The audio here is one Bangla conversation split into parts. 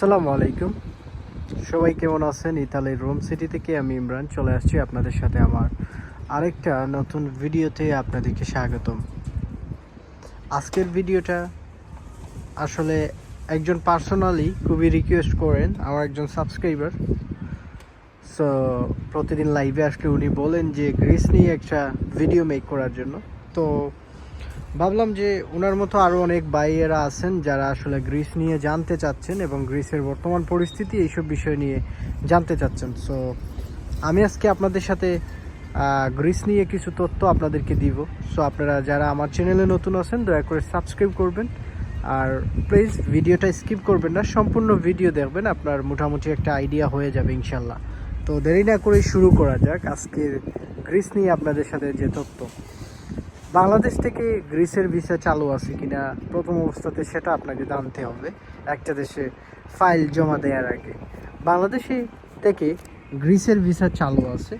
আসসালামু আলাইকুম। সবাই কেমন আছেন? ইতালির রোম সিটি থেকে আমি ইমরান চলে আসছি আপনাদের সাথে আমার আরেকটা নতুন ভিডিওতে আপনাদেরকে স্বাগতম। আজকের ভিডিওটা আসলে একজন পার্সোনালি খুবই রিকোয়েস্ট করেন, আমার একজন সাবস্ক্রাইবার। সো প্রতিদিন লাইভে আসলে উনি বলেন যে গ্রিস নিয়ে একটা ভিডিও মেক করার জন্য। তো ভাবলাম যে ওনার মতো আরও অনেক ভাইয়েরা আছেন যারা আসলে গ্রিস নিয়ে জানতে চাচ্ছেন এবং গ্রিসের বর্তমান পরিস্থিতি এইসব বিষয় নিয়ে জানতে চাচ্ছেন। সো আমি আজকে আপনাদের সাথে গ্রিস নিয়ে কিছু তথ্য আপনাদেরকে দিব। সো আপনারা যারা আমার চ্যানেলে নতুন আছেন দয়া করে সাবস্ক্রাইব করবেন, আর প্লিজ ভিডিওটা স্কিপ করবেন না, সম্পূর্ণ ভিডিও দেখবেন, আপনার মোটামুটি একটা আইডিয়া হয়ে যাবে ইনশাল্লাহ। তো দেরি না করে শুরু করা যাক আজকের গ্রিস নিয়ে আপনাদের সাথে যে তথ্য। বাংলাদেশ থেকে গ্রিসের ভিসা চালু আছে কিনা প্রথম অবস্থাতে সেটা আপনাকে জানতে হবে একটা দেশে ফাইল জমা দেওয়ার আগে। বাংলাদেশে থেকে গ্রিসের ভিসা চালু আছে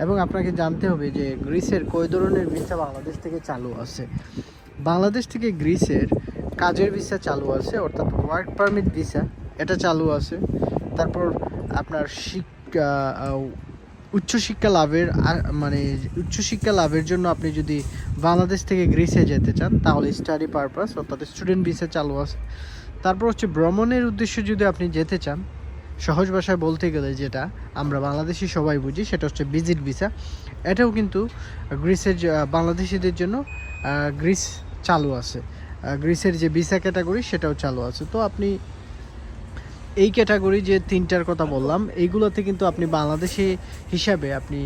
এবং আপনাকে জানতে হবে যে গ্রিসের কয় ধরনের ভিসা বাংলাদেশ থেকে চালু আছে। বাংলাদেশ থেকে গ্রিসের কাজের ভিসা চালু আছে, অর্থাৎ ওয়ার্ক পারমিট ভিসা, এটা চালু আছে। তারপর আপনার উচ্চশিক্ষা লাভের উচ্চশিক্ষা লাভের জন্য আপনি যদি বাংলাদেশ থেকে গ্রিসে যেতে চান তাহলে স্টাডি পারপাস অর্থাৎ স্টুডেন্ট ভিসা চালু আছে। তারপর হচ্ছে ভ্রমণের উদ্দেশ্যে যদি আপনি যেতে চান, সহজ ভাষায় বলতে গেলে যেটা আমরা বাংলাদেশি সবাই বুঝি সেটা হচ্ছে ভিজিট ভিসা। এটাও কিন্তু গ্রিসের বাংলাদেশিদের জন্য গ্রিস চালু আছে। গ্রিসের যে ভিসা ক্যাটাগরি সেটাও চালু আছে। তো আপনি এই ক্যাটাগরি যে তিনটার কথা বললাম এইগুলোতে কিন্তু আপনি বাংলাদেশি হিসাবে আপনি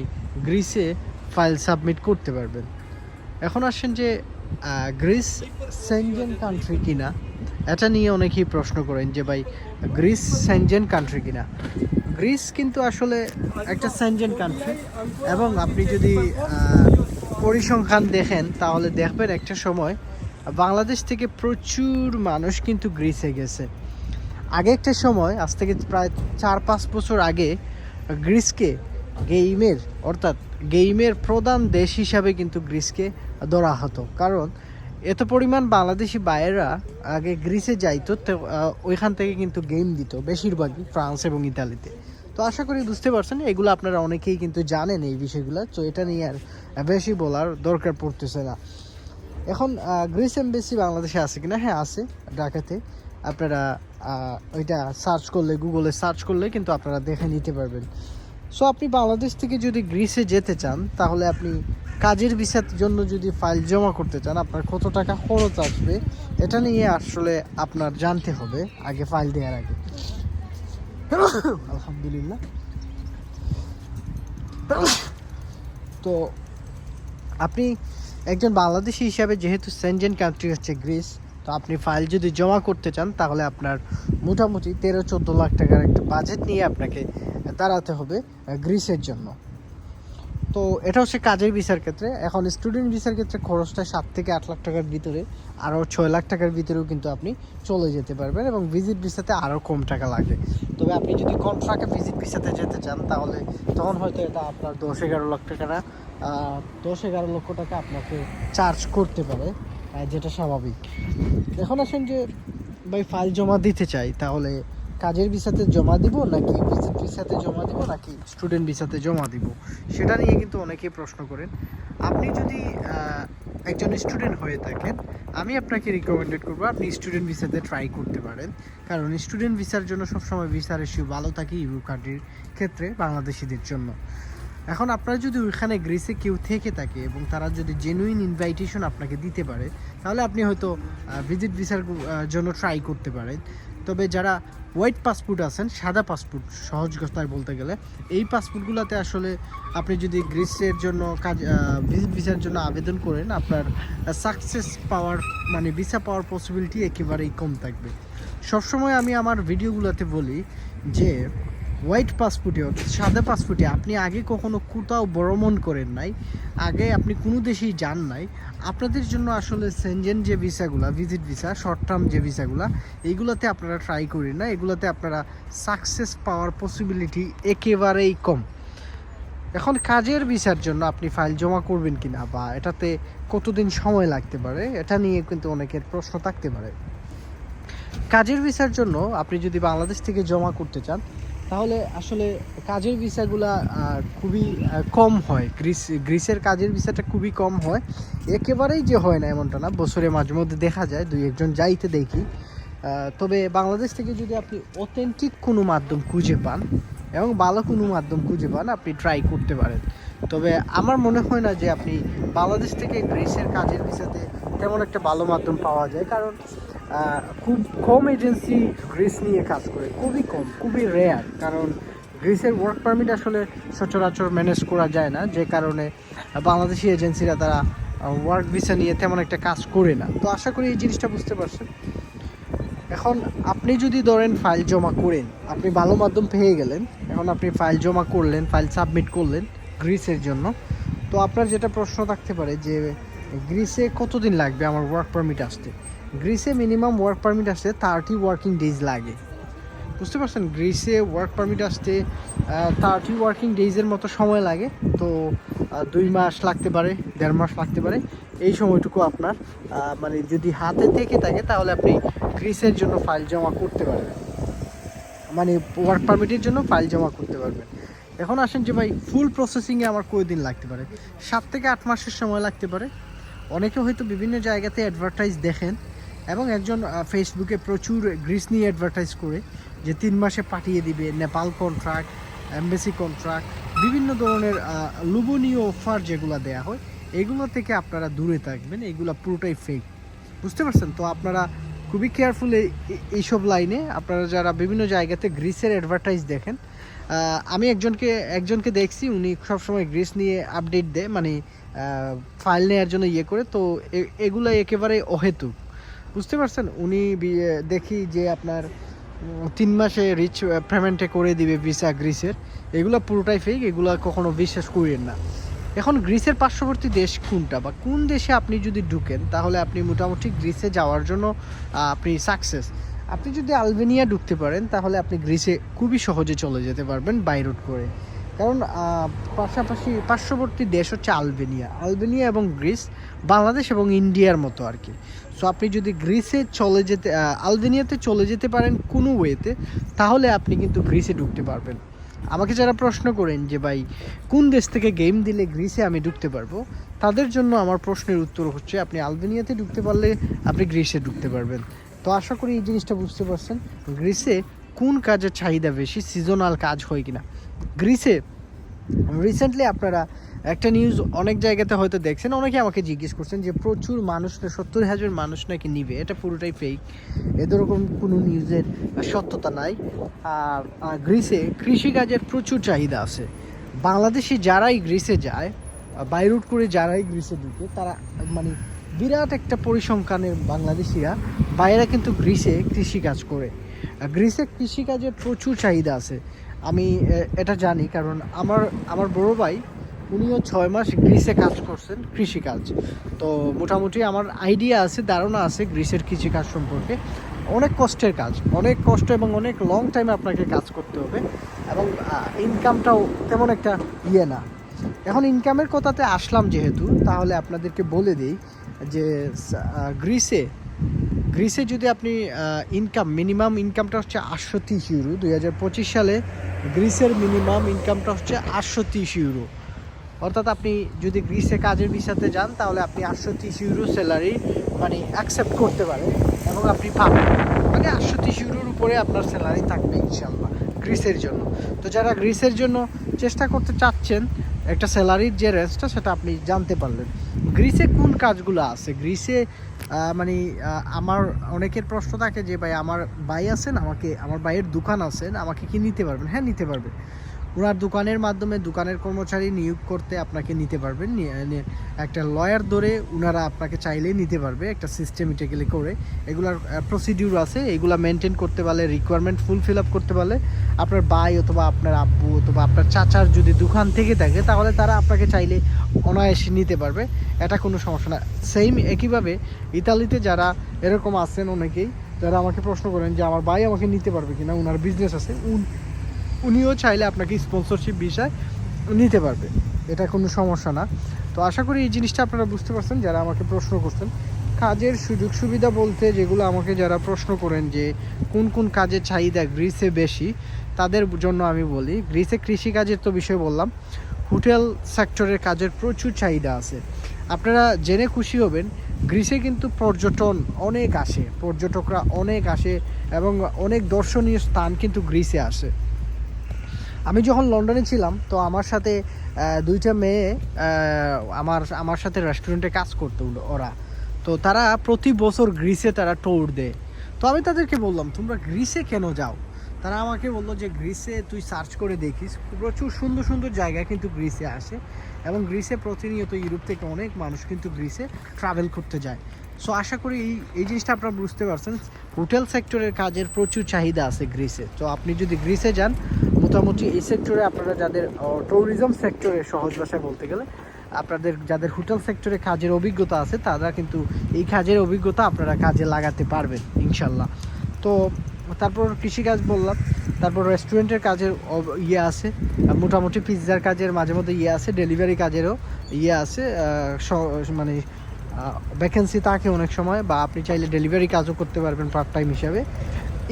গ্রিসে ফাইল সাবমিট করতে পারবেন। এখন আসেন যে গ্রিস সেনজেন কান্ট্রি কিনা, এটা নিয়ে অনেকেই প্রশ্ন করেন যে ভাই গ্রিস সেনজেন কান্ট্রি কিনা। গ্রিস কিন্তু আসলে একটা সেনজেন কান্ট্রি এবং আপনি যদি পরিসংখ্যান দেখেন তাহলে দেখবেন একটা সময় বাংলাদেশ থেকে প্রচুর মানুষ কিন্তু গ্রিসে গেছে। আগে একটা সময়, আজ থেকে প্রায় 4-5 বছর আগে, গ্রিসকে গেমের প্রধান দেশ হিসাবে কিন্তু গ্রিসকে ধরা হতো, কারণ এত পরিমাণ বাংলাদেশি বাইরেরা আগে গ্রিসে যাইতো। ওইখান থেকে কিন্তু গেম দিত বেশিরভাগই ফ্রান্স এবং ইতালিতে। তো আশা করি বুঝতে পারছেন, এগুলো আপনারা অনেকেই কিন্তু জানেন এই বিষয়গুলো, তো এটা নিয়ে আর বেশি বলার দরকার পড়তেছে না। এখন গ্রিস এমবেসি বাংলাদেশে আছে কিনা? হ্যাঁ আছে, ঢাকাতে। আপনারা ওইটা সার্চ করলে, গুগলে সার্চ করলে কিন্তু আপনারা দেখে নিতে পারবেন। সো আপনি বাংলাদেশ থেকে যদি গ্রিসে যেতে চান তাহলে আপনি কাজের ভিসার জন্য যদি ফাইল জমা করতে চান আপনার কত টাকা খরচ আসবে এটা নিয়ে আসলে আপনার জানতে হবে আগে ফাইল দেওয়ার আগে। আলহামদুলিল্লাহ। তো আপনি একজন বাংলাদেশি হিসাবে, যেহেতু সেনজেন কান্ট্রি হচ্ছে গ্রিস, তো আপনি ফাইল যদি জমা করতে চান তাহলে আপনার মোটামুটি 13-14 লাখ টাকার একটা বাজেট নিয়ে আপনাকে দাঁড়াতে হবে গ্রিসের জন্য। তো এটা হচ্ছে কাজের ভিসার ক্ষেত্রে। এখন স্টুডেন্ট ভিসার ক্ষেত্রে খরচটা 7 থেকে 8 লাখ টাকার ভিতরে, আরও 6 লাখ টাকার ভিতরেও কিন্তু আপনি চলে যেতে পারবেন, এবং ভিজিট ভিসাতে আরও কম টাকা লাগে। তবে আপনি যদি কন্ট্রাক্টে ভিজিট ভিসাতে যেতে চান তাহলে তখন হয়তো এটা আপনার 10-11 লাখ টাকা না 10-11 লক্ষ টাকা আপনাকে চার্জ করতে পারে, যেটা স্বাভাবিক। এখন আসেন যে ভাই ফাইল জমা দিতে চাই, তাহলে কাজের ভিসাতে জমা দিব নাকি ভিজিট ভিসাতে জমা দিব নাকি স্টুডেন্ট ভিসাতে জমা দিব, সেটা নিয়ে কিন্তু অনেকেই প্রশ্ন করেন। আপনি যদি একজন স্টুডেন্ট হয়ে থাকেন, আমি আপনাকে রিকমেন্ডেড করবো আপনি স্টুডেন্ট ভিসাতে ট্রাই করতে পারেন, কারণ স্টুডেন্ট ভিসার জন্য সবসময় ভিসার রেশিও ভালো থাকে ইউরো কান্ট্রির ক্ষেত্রে বাংলাদেশিদের জন্য। এখন আপনারা যদি ওইখানে গ্রিসে কেউ থেকে থাকে এবং তারা যদি জেনুইন ইনভাইটেশন আপনাকে দিতে পারে তাহলে আপনি হয়তো ভিজিট ভিসার জন্য ট্রাই করতে পারেন। তবে যারা হোয়াইট পাসপোর্ট আছেন, সাদা পাসপোর্ট সহজ কথায় বলতে গেলে, এই পাসপোর্টগুলোতে আসলে আপনি যদি গ্রিসের জন্য ভিজিট ভিসার জন্য আবেদন করেন আপনার সাকসেস পাওয়ার ভিসা পাওয়ার পসিবিলিটি একেবারেই কম থাকবে। সবসময় আমি আমার ভিডিওগুলোতে বলি যে হোয়াইট পাসপোর্টে অর্থাৎ সাদা পাসপোর্টে আপনি আগে কখনো কোথাও ভ্রমণ করেন নাই, আগে আপনি কোনো দেশেই যান নাই, আপনাদের জন্য আসলে সেনজেন যে ভিসাগুলো, ভিজিট ভিসা, শর্ট টার্ম যে ভিসাগুলো, এইগুলোতে আপনারা ট্রাই করেন না। এগুলোতে আপনারা সাকসেস পাওয়ার পসিবিলিটি একেবারেই কম। এখন কাজের ভিসার জন্য আপনি ফাইল জমা করবেন কিনা বা এটাতে কতদিন সময় লাগতে পারে, এটা নিয়ে কিন্তু অনেকের প্রশ্ন থাকতে পারে। কাজের ভিসার জন্য আপনি যদি বাংলাদেশ থেকে জমা করতে চান তাহলে আসলে কাজের ভিসাগুলা খুবই কম হয়। গ্রিসের কাজের ভিসাটা খুবই কম হয়, একেবারেই যে হয় না এমনটা না, বছরে মাঝে মধ্যে দেখা যায় দুই একজন যাইতে দেখি। তবে বাংলাদেশ থেকে যদি আপনি অথেন্টিক কোনো মাধ্যম খুঁজে পান এবং ভালো কোনো মাধ্যম খুঁজে পান, আপনি ট্রাই করতে পারেন। তবে আমার মনে হয় না যে আপনি বাংলাদেশ থেকে গ্রিসের কাজের ভিসাতে তেমন একটা ভালো মাধ্যম পাওয়া যায়, কারণ খুব কম এজেন্সি গ্রিস নিয়ে কাজ করে, খুবই কম, খুবই রেয়ার। কারণ গ্রিসের ওয়ার্ক পারমিট আসলে সচরাচর ম্যানেজ করা যায় না, যে কারণে বাংলাদেশি এজেন্সিরা তারা ওয়ার্ক ভিসা নিয়ে তেমন একটা কাজ করে না। তো আশা করি এই জিনিসটা বুঝতে পারছেন। এখন আপনি যদি ধরেন ফাইল জমা করেন, আপনি ভালো মাধ্যম পেয়ে গেলেন, এখন আপনি ফাইল জমা করলেন, ফাইল সাবমিট করলেন গ্রিসের জন্য, তো আপনার যেটা প্রশ্ন থাকতে পারে যে গ্রিসে কতদিন লাগবে আমার ওয়ার্ক পারমিট আসতে। গ্রিসে মিনিমাম ওয়ার্ক পারমিট আসতে 30 ওয়ার্কিং ডেজ লাগে। বুঝতে পারছেন, গ্রিসে ওয়ার্ক পারমিট আসতে 30 ওয়ার্কিং ডেজের মতো সময় লাগে। তো 2 মাস লাগতে পারে, 1.5 মাস লাগতে পারে। এই সময়টুকু আপনার মানে যদি হাতে থেকে থাকে তাহলে আপনি গ্রিসের জন্য ফাইল জমা করতে পারবেন, মানে ওয়ার্ক পারমিটের জন্য ফাইল জমা করতে পারবেন। এখন আসেন যে ভাই ফুল প্রসেসিংয়ে আমার কয়দিন লাগতে পারে। 7 থেকে 8 মাসের সময় লাগতে পারে। অনেকে হয়তো বিভিন্ন জায়গাতে অ্যাডভার্টাইজ দেখেন এবং একজন ফেসবুকে প্রচুর গ্রিস নিয়ে অ্যাডভার্টাইজ করে যে 3 মাসে পাঠিয়ে দিবে, নেপাল কন্ট্রাক্ট, এমবেসি কন্ট্রাক্ট, বিভিন্ন ধরনের লোভনীয় অফার যেগুলো দেয়া হয়, এগুলো থেকে আপনারা দূরে থাকবেন। এগুলো পুরোটাই ফেক, বুঝতে পারছেন। তো আপনারা খুবই কেয়ারফুল এইসব লাইনে। আপনারা যারা বিভিন্ন জায়গাতে গ্রিসের অ্যাডভার্টাইজ দেখেন, আমি একজনকে দেখছি, উনি সবসময় গ্রিস নিয়ে আপডেট দেয়, মানে ফাইল নেওয়ার জন্য ইয়ে করে। তো এগুলো একেবারে অহেতুক, বুঝতে পারছেন। উনি দেখি যে আপনার 3 মাসে রিচ পেমেন্টে করে দিবে ভিসা গ্রিসের, এগুলো পুরোটাই ফেক, এগুলো কখনো বিশ্বাস করেন না। এখন গ্রিসের পার্শ্ববর্তী দেশ কোনটা বা কোন দেশে আপনি যদি ঢুকেন তাহলে আপনি মোটামুটি গ্রিসে যাওয়ার জন্য আপনি সাকসেস। আপনি যদি আলবেনিয়া ঢুকতে পারেন তাহলে আপনি গ্রিসে খুবই সহজে চলে যেতে পারবেন বাই রোড করে, কারণ পাশাপাশি পার্শ্ববর্তী দেশ হচ্ছে আলবেনিয়া এবং গ্রিস বাংলাদেশ এবং ইন্ডিয়ার মতো আর কি। সো আপনি যদি গ্রিসে আলবেনিয়াতে চলে যেতে পারেন কোনো ওয়েতে, তাহলে আপনি কিন্তু গ্রিসে ঢুকতে পারবেন। আমাকে যারা প্রশ্ন করেন যে ভাই কোন দেশ থেকে গেম দিলে গ্রিসে আমি ঢুকতে পারবো, তাদের জন্য আমার প্রশ্নের উত্তর হচ্ছে আপনি আলবেনিয়াতে ঢুকতে পারলে আপনি গ্রিসে ঢুকতে পারবেন। তো আশা করি এই জিনিসটা বুঝতে পারছেন। গ্রিসে কোন কাজের চাহিদা বেশি, সিজনাল কাজ হয় কিনা। গ্রিসে রিসেন্টলি আপনারা একটা নিউজ অনেক জায়গাতে হয়তো দেখছেন, অনেকে আমাকে জিজ্ঞেস করছেন যে প্রচুর মানুষ, 70,000 মানুষ নাকি নিবে। এটা পুরোটাই ফেক, এরকম কোনো নিউজের সত্যতা নাই। আর গ্রিসে কৃষিকাজের প্রচুর চাহিদা আছে। বাংলাদেশি যারাই গ্রিসে যায়, বাই রুট করে যারাই গ্রিসে ঢুকে, তারা মানে বিরাট একটা পরিসংখ্যানের বাংলাদেশিরা বাইরে কিন্তু গ্রিসে কৃষিকাজ করে। গ্রিসে কৃষিকাজের প্রচুর চাহিদা আছে, আমি এটা জানি, কারণ আমার বড় ভাই উনিও 6 মাস গ্রিসে কাজ করছেন কৃষিকাজ। তো মোটামুটি আমার আইডিয়া আছে, ধারণা আছে গ্রিসের কৃষিকাজ সম্পর্কে। অনেক কষ্টের কাজ, অনেক কষ্ট এবং অনেক লং টাইম আপনাকে কাজ করতে হবে, এবং ইনকামটাও তেমন একটা ইয়ে না। এখন ইনকামের কথাতে আসলাম যেহেতু, তাহলে আপনাদেরকে বলে দিই যে গ্রিসে যদি আপনি মিনিমাম ইনকামটা হচ্ছে 830 ইউরো। 2025 সালে গ্রিসের মিনিমাম ইনকামটা হচ্ছে 830 ইউরো। অর্থাৎ আপনি যদি গ্রিসে কাজের ভিসাতে যান তাহলে আপনি 830 ইউরো স্যালারি মানে অ্যাকসেপ্ট করতে পারেন এবং আপনি পাবেন, মানে 830 ইউরোর উপরে আপনার স্যালারি থাকবে ইনশাল্লাহ গ্রিসের জন্য। তো যারা গ্রিসের জন্য চেষ্টা করতে চাচ্ছেন, একটা স্যালারির যে রেঞ্জটা সেটা আপনি জানতে পারলেন। গ্রিসে কোন কাজগুলো আছে, গ্রিসে মানে আমার অনেকের প্রশ্ন থাকে যে ভাই আমার ভাই আছেন, আমার ভাইয়ের দোকান আছেন, আমাকে কি নিতে পারবেন? হ্যাঁ, নিতে পারবেন। ওনার দোকানের মাধ্যমে দোকানের কর্মচারী নিয়োগ করতে আপনাকে নিতে পারবেন। একটা লয়ার ধরে ওনারা আপনাকে চাইলেই নিতে পারবে, একটা সিস্টেমেটিক্যালি করে। এগুলার প্রসিডিউর আছে, এগুলা মেনটেন করতে পারলে, রিকোয়ারমেন্ট ফুলফিল আপ করতে পারলে, আপনার ভাই অথবা আপনার আব্বু অথবা আপনার চাচার যদি দোকান থেকে থাকে তাহলে তারা আপনাকে চাইলে অনায়াসে নিতে পারবে, এটা কোনো সমস্যা না। সেম একইভাবে ইতালিতে যারা এরকম আছেন অনেকেই, যারা আমাকে প্রশ্ন করেন যে আমার ভাই আমাকে নিতে পারবে কিনা, ওনার বিজনেস আছে, উনিও চাইলে আপনাকে স্পন্সরশিপ ভিসায় নিতে পারবে, এটা কোনো সমস্যা না। তো আশা করি এই জিনিসটা আপনারা বুঝতে পারছেন যারা আমাকে প্রশ্ন করছেন। কাজের সুযোগ সুবিধা বলতে যেগুলো আমাকে যারা প্রশ্ন করেন যে কোন কোন কাজের চাহিদা গ্রিসে বেশি, তাদের জন্য আমি বলি গ্রিসে কৃষিকাজের তো বিষয় বললাম, হোটেল সেক্টরের কাজের প্রচুর চাহিদা আছে। আপনারা জেনে খুশি হবেন গ্রিসে কিন্তু পর্যটন অনেক আসে, পর্যটকরা অনেক আসে এবং অনেক দর্শনীয় স্থান কিন্তু গ্রিসে আসে। আমি যখন লন্ডনে ছিলাম তো আমার সাথে দুইটা মেয়ে আমার সাথে রেস্টুরেন্টে কাজ করতো ওরা, তো তারা প্রতি বছর গ্রিসে তারা ট্যুর দেয়। তো আমি তাদেরকে বললাম তোমরা গ্রিসে কেন যাও? তারা আমাকে বললো যে গ্রিসে তুই সার্চ করে দেখিস, প্রচুর সুন্দর সুন্দর জায়গা কিন্তু গ্রিসে আসে এবং গ্রিসে প্রতিনিয়ত ইউরোপ থেকে অনেক মানুষ কিন্তু গ্রিসে ট্রাভেল করতে যায়। সো আশা করি এই জিনিসটা আপনারা বুঝতে পারছেন, হোটেল সেক্টরের কাজের প্রচুর চাহিদা আছে গ্রিসে। তো আপনি যদি গ্রিসে যান মোটামুটি এই সেক্টরে আপনারা যাদের ট্যুরিজম সেক্টরে, সহজ ভাষায় বলতে গেলে আপনাদের যাদের হোটেল সেক্টরে কাজের অভিজ্ঞতা আছে, তারা কিন্তু এই কাজের অভিজ্ঞতা আপনারা কাজে লাগাতে পারবেন ইনশাল্লাহ। তো তারপর কৃষিকাজ বললাম, তারপর রেস্টুরেন্টের কাজের ইয়ে আছে, মোটামুটি পিৎজার কাজের মাঝে মধ্যে ইয়ে আছে, ডেলিভারি কাজেরও ইয়ে আছে, মানে ভ্যাকেন্সি থাকে অনেক সময়, বা আপনি চাইলে ডেলিভারি কাজও করতে পারবেন পার্ট টাইম হিসাবে।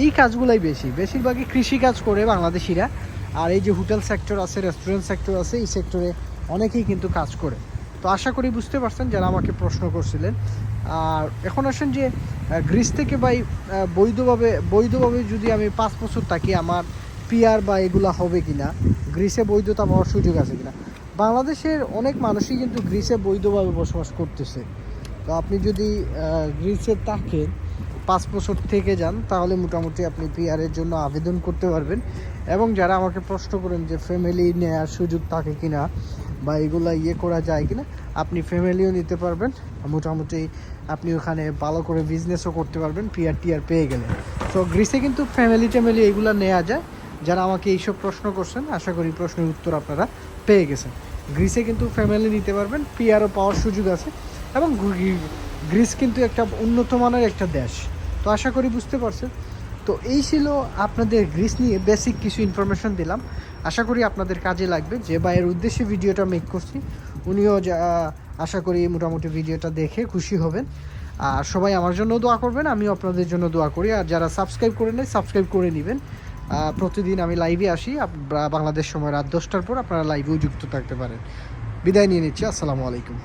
এই কাজগুলোই বেশিরভাগই কৃষিকাজ করে বাংলাদেশিরা। আর এই যে হোটেল সেক্টর আছে, রেস্টুরেন্ট সেক্টর আছে, এই সেক্টরে অনেকেই কিন্তু কাজ করে। তো আশা করি বুঝতে পারছেন যারা আমাকে প্রশ্ন করছিলেন। আর এখন আসেন যে গ্রিস থেকে ভাই বৈধভাবে যদি আমি 5 বছর থাকি, আমার পিআর বা এগুলা হবে কিনা, গ্রিসে বৈধতা পাওয়ার সুযোগ আছে কিনা। বাংলাদেশের অনেক মানুষই কিন্তু গ্রিসে বৈধভাবে বসবাস করতেছে। তো আপনি যদি গ্রিসে থাকেন 5 বছর থেকে যান, তাহলে মোটামুটি আপনি পিআরের জন্য আবেদন করতে পারবেন। এবং যারা আমাকে প্রশ্ন করেন যে ফ্যামিলি নেওয়ার সুযোগ থাকে কিনা বা এগুলা ইয়ে করা যায় কিনা, আপনি ফ্যামিলিও নিতে পারবেন, মোটামুটি আপনি ওখানে ভালো করে বিজনেসও করতে পারবেন টিআর পেয়ে গেলে। তো গ্রিসে কিন্তু ফ্যামিলি এগুলো নেওয়া যায়। যারা আমাকে এইসব প্রশ্ন করছেন, আশা করি প্রশ্নের উত্তর আপনারা পেয়ে গেছেন। গ্রিসে কিন্তু ফ্যামিলি নিতে পারবেন, পিআরও পাওয়ার সুযোগ আছে এবং গ্রিস কিন্তু একটা উন্নত মানের একটা দেশ। তো আশা করি বুঝতে পারছেন। তো এই ছিল আপনাদের গ্রিস নিয়ে বেসিক কিছু ইনফরমেশন দিলাম, আশা করি আপনাদের কাজে লাগবে। যে ভাইয়ের উদ্দেশ্যে ভিডিওটা মেক করছি উনিও আশা করি মোটামুটি ভিডিওটা দেখে খুশি হবেন। আর সবাই আমার জন্য দোয়া করবেন, আমিও আপনাদের জন্য দোয়া করি। আর যারা সাবস্ক্রাইব করে নেয় সাবস্ক্রাইব করে নেবেন। প্রতিদিন আমি লাইভে আসি, বাংলাদেশ সময় রাত 10টার পর আপনারা লাইভেও যুক্ত থাকতে পারেন। বিদায় নিয়ে নিচ্ছি, আসসালামু আলাইকুম।